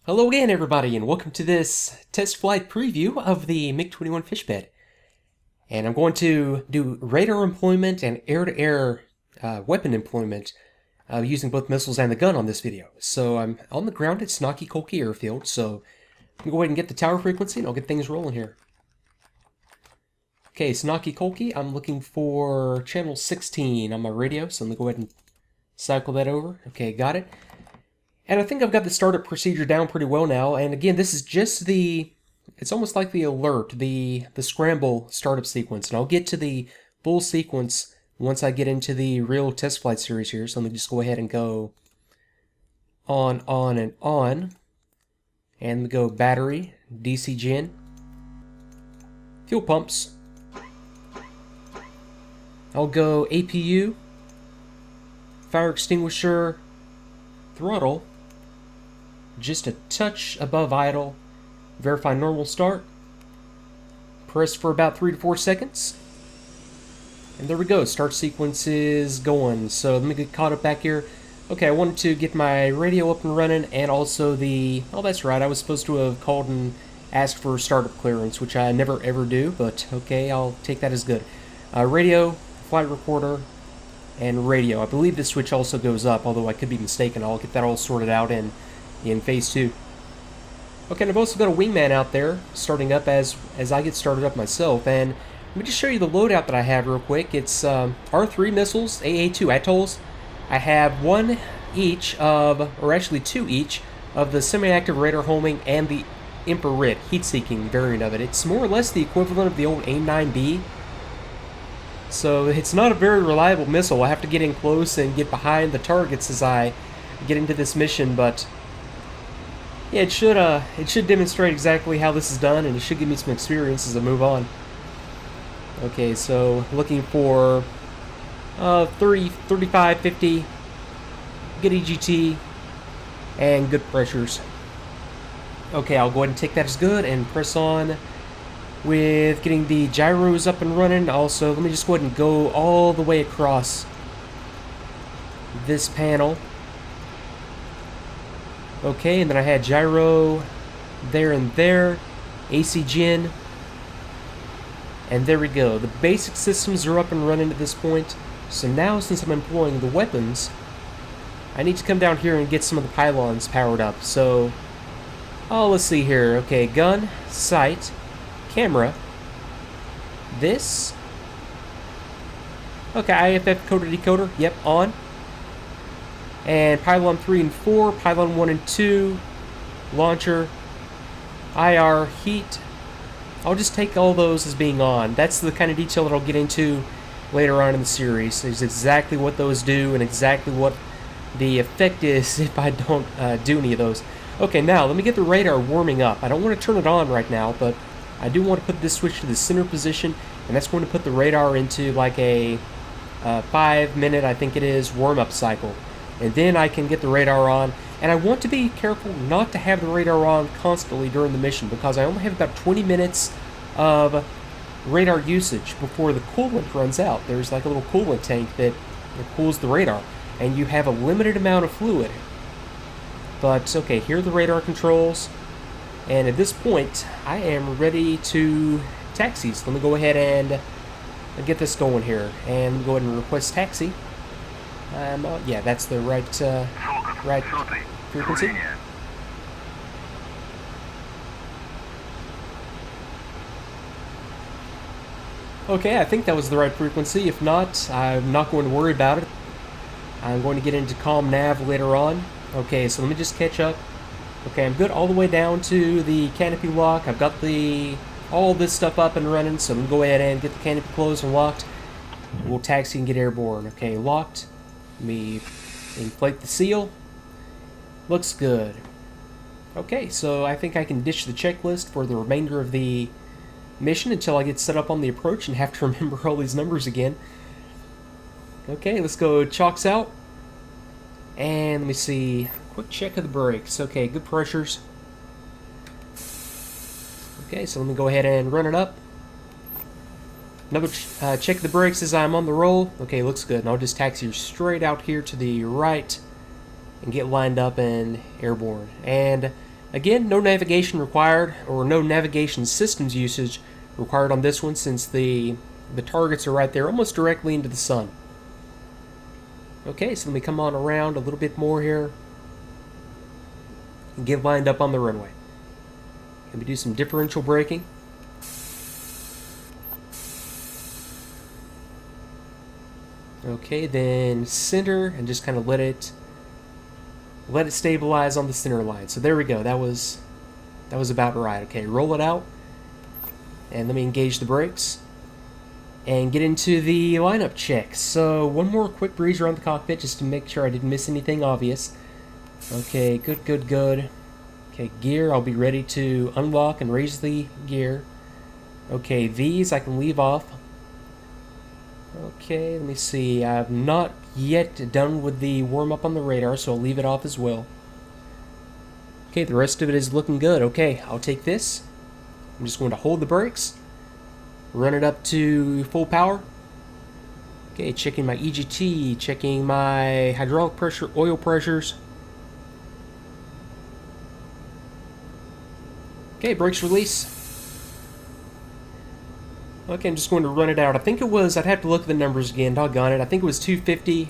Hello again, everybody, and welcome to this test flight preview of the MiG-21 Fishbed. And I'm going to do radar employment and air-to-air weapon employment using both missiles and the gun on this video. So I'm on the ground at Snaki Airfield, so I'm going to go ahead and get the tower frequency and I'll get things rolling here. Okay, Snaki, I'm looking for channel 16 on my radio, so I'm going to go ahead and cycle that over. Okay, got it. And I think I've got the startup procedure down pretty well now. And again, this is just it's almost like the alert, the scramble startup sequence. And I'll get to the full sequence once I get into the real test flight series here. So let me just go ahead and go on, and on. And go battery, DC gen, fuel pumps. I'll go APU, fire extinguisher, throttle, just a touch above idle, verify normal start, press for about 3 to 4 seconds, and there we go, start sequence is going. So let me get caught up back here. Okay, I wanted to get my radio up and running, and also oh, that's right, I was supposed to have called and asked for startup clearance, which I never ever do, but okay, I'll take that as good. Radio, flight recorder, and radio. I believe this switch also goes up, although I could be mistaken. I'll get that all sorted out in phase 2. Okay, and I've also got a wingman out there starting up as I get started up myself. And let me just show you the loadout that I have real quick. It's R3 missiles, AA2 atolls. I have one each of, or actually 2 each, of the semi-active radar homing and the infrared heat-seeking variant of it. It's more or less the equivalent of the old AIM-9B. So it's not a very reliable missile. I have to get in close and get behind the targets as I get into this mission, but yeah, it should demonstrate exactly how this is done, and it should give me some experience as I move on. Okay, so looking for 30, 35, 50, good EGT, and good pressures. Okay, I'll go ahead and take that as good and press on with getting the gyros up and running. Also, let me just go ahead and go all the way across this panel. Okay, and then I had gyro there and there, AC gen, and there we go. The basic systems are up and running at this point. So now, since I'm employing the weapons, I need to come down here and get some of the pylons powered up. So, let's see here. Okay, gun, sight, camera, this. Okay, IFF decoder, yep, on. And pylon 3 and 4, pylon 1 and 2, launcher, IR, heat. I'll just take all those as being on. That's the kind of detail that I'll get into later on in the series. Is exactly what those do and exactly what the effect is if I don't do any of those. Okay, now let me get the radar warming up. I don't want to turn it on right now, but I do want to put this switch to the center position, and that's going to put the radar into like a 5-minute, I think it is, warm-up cycle. And then I can get the radar on. And I want to be careful not to have the radar on constantly during the mission, because I only have about 20 minutes of radar usage before the coolant runs out. There's like a little coolant tank that cools the radar, and you have a limited amount of fluid. But okay, here are the radar controls, and at this point I am ready to taxi. So let me go ahead and get this going here, and go ahead and request taxi. Yeah, that's the right frequency. Okay, I think that was the right frequency. If not, I'm not going to worry about it. I'm going to get into Comm Nav later on. Okay, so let me just catch up. Okay, I'm good all the way down to the canopy lock. I've got all this stuff up and running, so I'm going to go ahead and get the canopy closed and locked. We'll taxi and get airborne. Okay, locked. Let me inflate the seal. Looks good. Okay, so I think I can ditch the checklist for the remainder of the mission until I get set up on the approach and have to remember all these numbers again. Okay, let's go chocks out. And let me see. Quick check of the brakes. Okay, good pressures. Okay, so let me go ahead and run it up. Another check the brakes as I'm on the roll. Okay, looks good. And I'll just taxi straight out here to the right and get lined up and airborne. And Again, no navigation required, or no navigation systems usage required on this one, since the targets are right there, almost directly into the sun. Okay, so let me come on around a little bit more here and get lined up on the runway. Let me do some differential braking. Okay, then center, and just kind of let it stabilize on the center line. So there we go. That was about right. Okay, roll it out, and let me engage the brakes and get into the lineup check. So one more quick breeze around the cockpit just to make sure I didn't miss anything obvious. Okay, good. Okay, gear, I'll be ready to unlock and raise the gear. Okay, these I can leave off. Okay, let me see. I've not yet done with the warm-up on the radar, so I'll leave it off as well. Okay, the rest of it is looking good. Okay, I'll take this. I'm just going to hold the brakes, run it up to full power. Okay, checking my EGT, checking my hydraulic pressure, oil pressures. Okay, brakes release. Okay, I'm just going to run it out. I think it was, I'd have to look at the numbers again, doggone it. I think it was 250,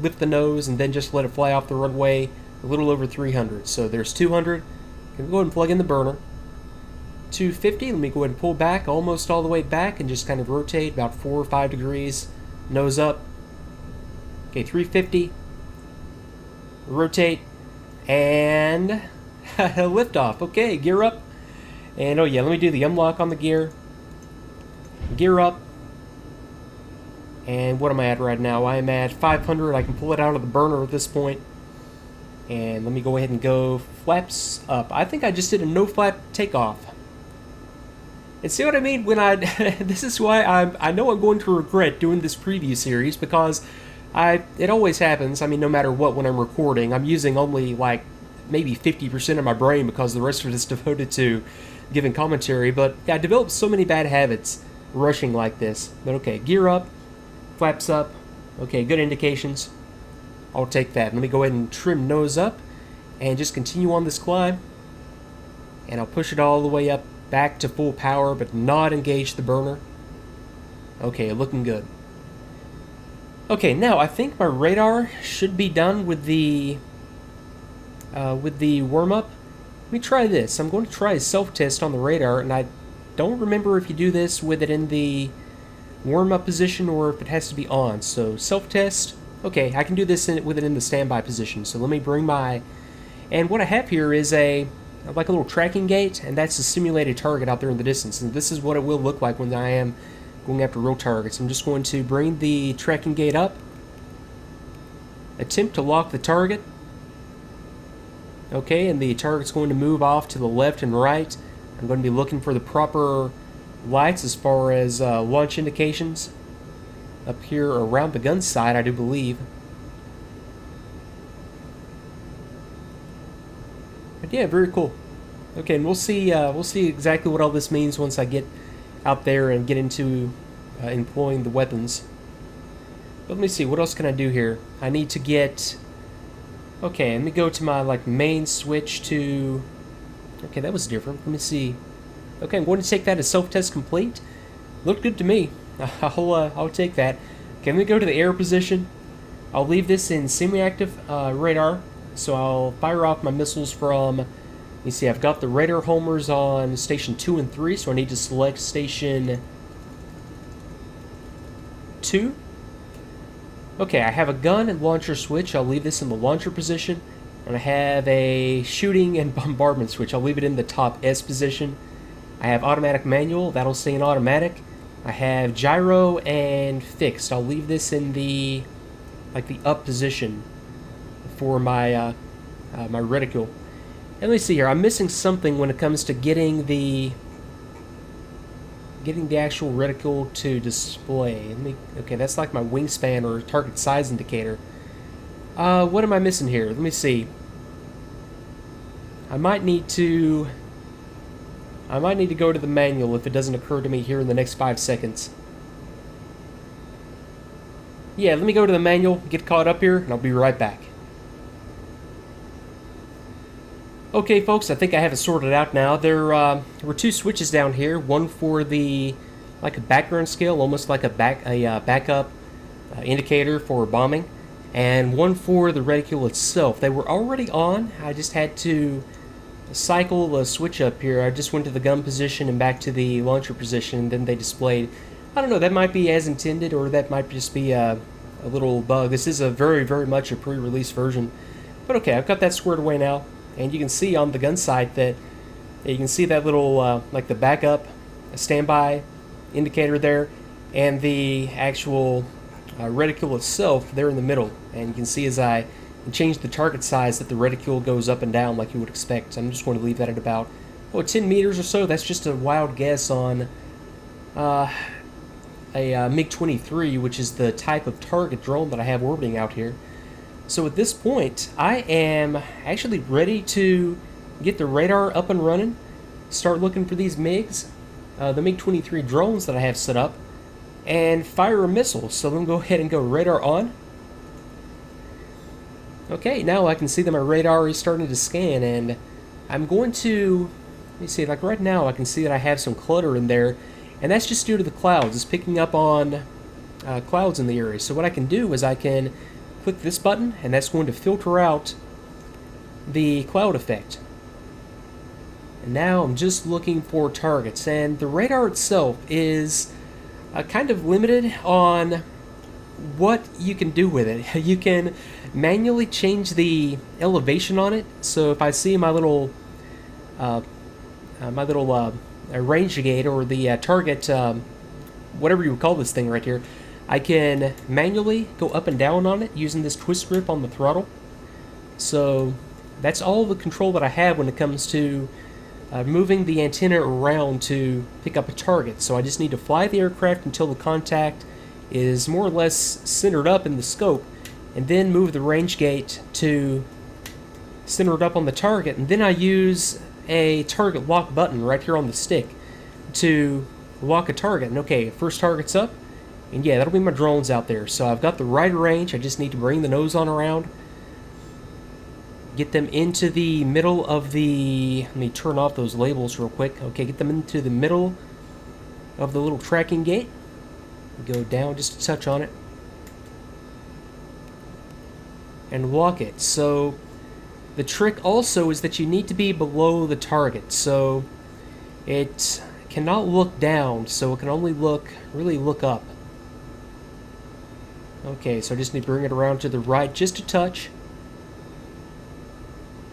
lift the nose, and then just let it fly off the runway a little over 300. So there's 200. Can go ahead and plug in the burner. 250, let me go ahead and pull back almost all the way back and just kind of rotate about 4 or 5 degrees, nose up. Okay, 350, rotate, and lift off. Okay, gear up. And oh yeah, let me do the unlock on the gear. Gear up. And what am I at right now? I am at 500. I can pull it out of the burner at this point. And let me go ahead and go flaps up. I think I just did a no flap takeoff. And see what I mean when I this is why I know I'm going to regret doing this preview series, because it always happens. I mean, no matter what, when I'm recording, I'm using only like maybe 50% of my brain because the rest of it is devoted to giving commentary. But yeah, I developed so many bad habits rushing like this. But okay, gear up, flaps up. Okay, good indications. I'll take that. Let me go ahead and trim nose up and just continue on this climb. And I'll push it all the way up back to full power, but not engage the burner. Okay, looking good. Okay, now I think my radar should be done with the warm-up. Let me try this. I'm going to try a self-test on the radar, and I don't remember if you do this with it in the warm-up position or if it has to be on. So self-test. Okay, I can do this with it in the standby position. So let me bring my... And what I have here is like a little tracking gate, and that's a simulated target out there in the distance. And this is what it will look like when I am going after real targets. I'm just going to bring the tracking gate up, attempt to lock the target. Okay, and the target's going to move off to the left and right. I'm going to be looking for the proper lights as far as launch indications up here around the gun sight, I do believe. But yeah, very cool. Okay, and we'll see exactly what all this means once I get out there and get into employing the weapons. But let me see, what else can I do here? I need to get... Okay, let me go to my main switch to... Okay, that was different. Let me see. Okay, I'm going to take that as self-test complete. Looked good to me. I'll take that. Okay, let me go to the air position. I'll leave this in semi-active radar. So I'll fire off my missiles from... You see, I've got the radar homers on station 2 and 3, so I need to select station 2. Okay, I have a gun and launcher switch. I'll leave this in the launcher position. And I have a shooting and bombardment switch. I'll leave it in the top S position. I have automatic manual. That'll stay in automatic. I have gyro and fixed. I'll leave this in the the up position for my my reticle. And let me see here. I'm missing something when it comes to getting the actual reticle to display. Okay, that's like my wingspan or target size indicator. What am I missing here? Let me see. I might need to go to the manual if it doesn't occur to me here in the next 5 seconds. Yeah, let me go to the manual, get caught up here, and I'll be right back. Okay, folks, I think I have it sorted out now. There were two switches down here. One for the like a background scale, almost like a backup indicator for bombing, and one for the reticule itself. They were already on. I just had to cycle the switch up here. I just went to the gun position and back to the launcher position, and then they displayed. I don't know. That might be as intended, or that might just be a little bug. This is a very much a pre-release version, but okay, I've got that squared away now. And you can see on the gun sight that you can see that little like the backup standby indicator there, and the actual reticule itself there in the middle. And you can see as I change the target size that the reticule goes up and down like you would expect. So I'm just going to leave that at about 10 meters or so. That's just a wild guess on a MiG-23, which is the type of target drone that I have orbiting out here. So at this point, I am actually ready to get the radar up and running, start looking for these MiGs, the MiG-23 drones that I have set up, and fire a missile. So let me go ahead and go radar on. Okay, now I can see that my radar is starting to scan, and I'm going to, let me see, like right now I can see that I have some clutter in there, and that's just due to the clouds. It's picking up on clouds in the area. So what I can do is I can click this button, and that's going to filter out the cloud effect. And now I'm just looking for targets, and the radar itself is kind of limited on what you can do with it. You can manually change the elevation on it. So if I see my little range gate, or the target, whatever you would call this thing right here, I can manually go up and down on it using this twist grip on the throttle. So that's all the control that I have when it comes to moving the antenna around to pick up a target. So I just need to fly the aircraft until the contact is more or less centered up in the scope, and then move the range gate to center it up on the target, and then I use a target lock button right here on the stick to lock a target. And okay, first target's up. And yeah, that'll be my drones out there. So I've got the right range. I just need to bring the nose on around. Get them into the middle of the... Let me turn off those labels real quick. Okay, get them into the middle of the little tracking gate. Go down just a touch on it. And lock it. So the trick also is that you need to be below the target. So it cannot look down. So it can only really look up. Okay, so I just need to bring it around to the right just a touch.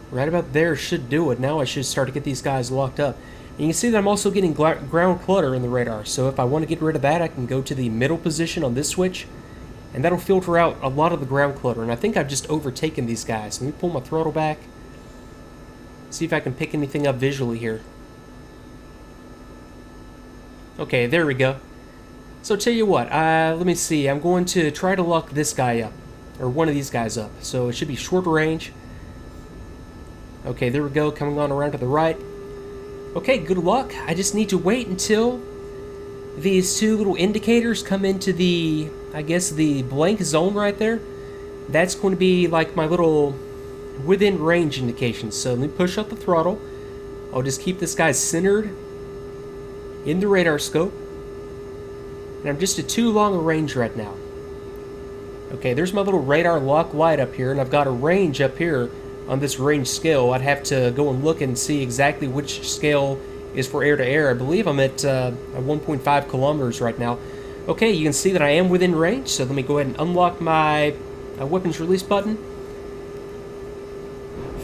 Right about there should do it. Now I should start to get these guys locked up. And you can see that I'm also getting ground clutter in the radar. So if I want to get rid of that, I can go to the middle position on this switch, and that'll filter out a lot of the ground clutter. And I think I've just overtaken these guys. Let me pull my throttle back. See if I can pick anything up visually here. Okay, there we go. So tell you what, let me see. I'm going to try to lock this guy up, or one of these guys up. So it should be short range. Okay, there we go, coming on around to the right. Okay, good luck. I just need to wait until these two little indicators come into the, I guess, the blank zone right there. That's going to be like my little within range indications. So let me push up the throttle. I'll just keep this guy centered in the radar scope. And I'm just at too long a range right now. Okay, there's my little radar lock light up here, and I've got a range up here on this range scale. I'd have to go and look and see exactly which scale is for air to air. I believe I'm at 1.5 kilometers right now. Okay, you can see that I am within range, so let me go ahead and unlock my weapons release button.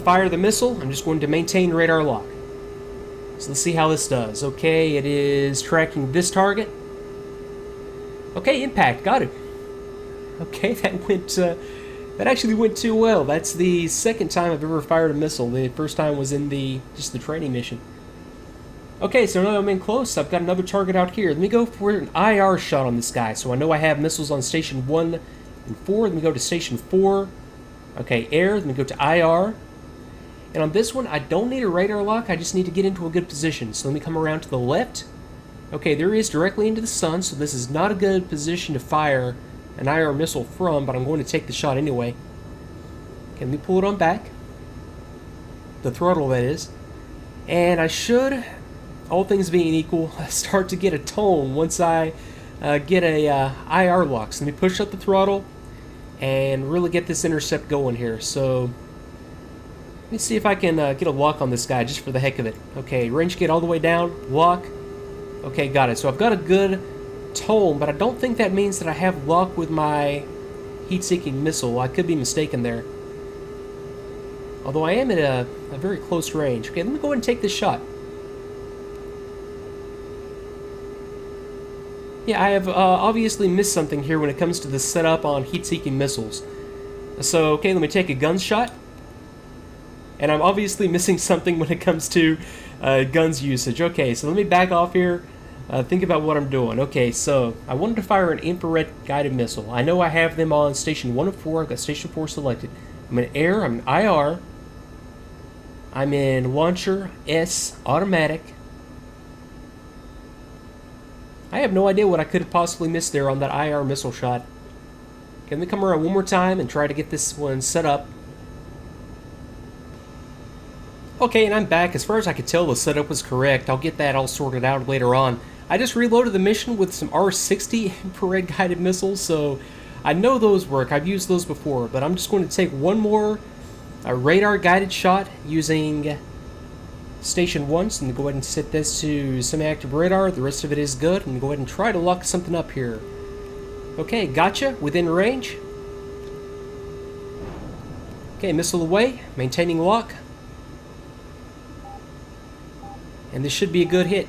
Fire the missile. I'm just going to maintain radar lock. So let's see how this does. Okay, it is tracking this target. Okay, impact, got it. Okay, that actually went too well. That's the second time I've ever fired a missile. The first time was in just the training mission. Okay, so now I'm in close. I've got another target out here. Let me go for an IR shot on this guy. So I know I have missiles on station 1 and 4. Let me go to station 4. Okay, air. Let me go to IR. And on this one, I don't need a radar lock. I just need to get into a good position. So let me come around to the left. Okay, there he is directly into the sun, so this is not a good position to fire an IR missile from, but I'm going to take the shot anyway. Okay, let me pull it on back. the throttle that is. And I should, all things being equal, start to get a tone once I get a IR lock. So let me push up the throttle and really get this intercept going here. So let me see if I can get a lock on this guy just for the heck of it. Okay, range gate all the way down, lock. Okay, got it. So I've got a good tone, but I don't think that means that I have lock with my heat-seeking missile. I could be mistaken there. Although I am at a very close range. Okay, let me go ahead and take this shot. Yeah, I have obviously missed something here when it comes to the setup on heat-seeking missiles. So, okay, let me take a guns shot. And I'm obviously missing something when it comes to guns usage. Okay, so let me back off here. Think about what I'm doing. Okay, so I wanted to fire an infrared guided missile. I know I have them on Station 1 of 4. I've got Station 4 selected. I'm in air, I'm in IR. I'm in launcher, S, automatic. I have no idea what I could have possibly missed there on that IR missile shot. Okay, let me come around one more time and try to get this one set up. Okay, and I'm back. As far as I could tell, the setup was correct. I'll get that all sorted out later on. I just reloaded the mission with some R-60 infrared guided missiles, so I know those work. I've used those before, but I'm just going to take one more radar guided shot using Station 1. So I'm going to go ahead and set this to semi-active radar. The rest of it is good. I'm going to go ahead and try to lock something up here. Okay, gotcha. Within range. Okay, missile away. Maintaining lock. And this should be a good hit.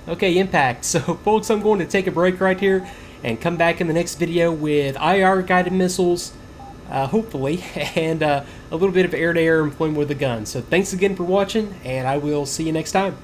Okay, impact. So, folks, I'm going to take a break right here and come back in the next video with IR guided missiles, hopefully, and a little bit of air-to-air employment with the gun. So, thanks again for watching, and I will see you next time.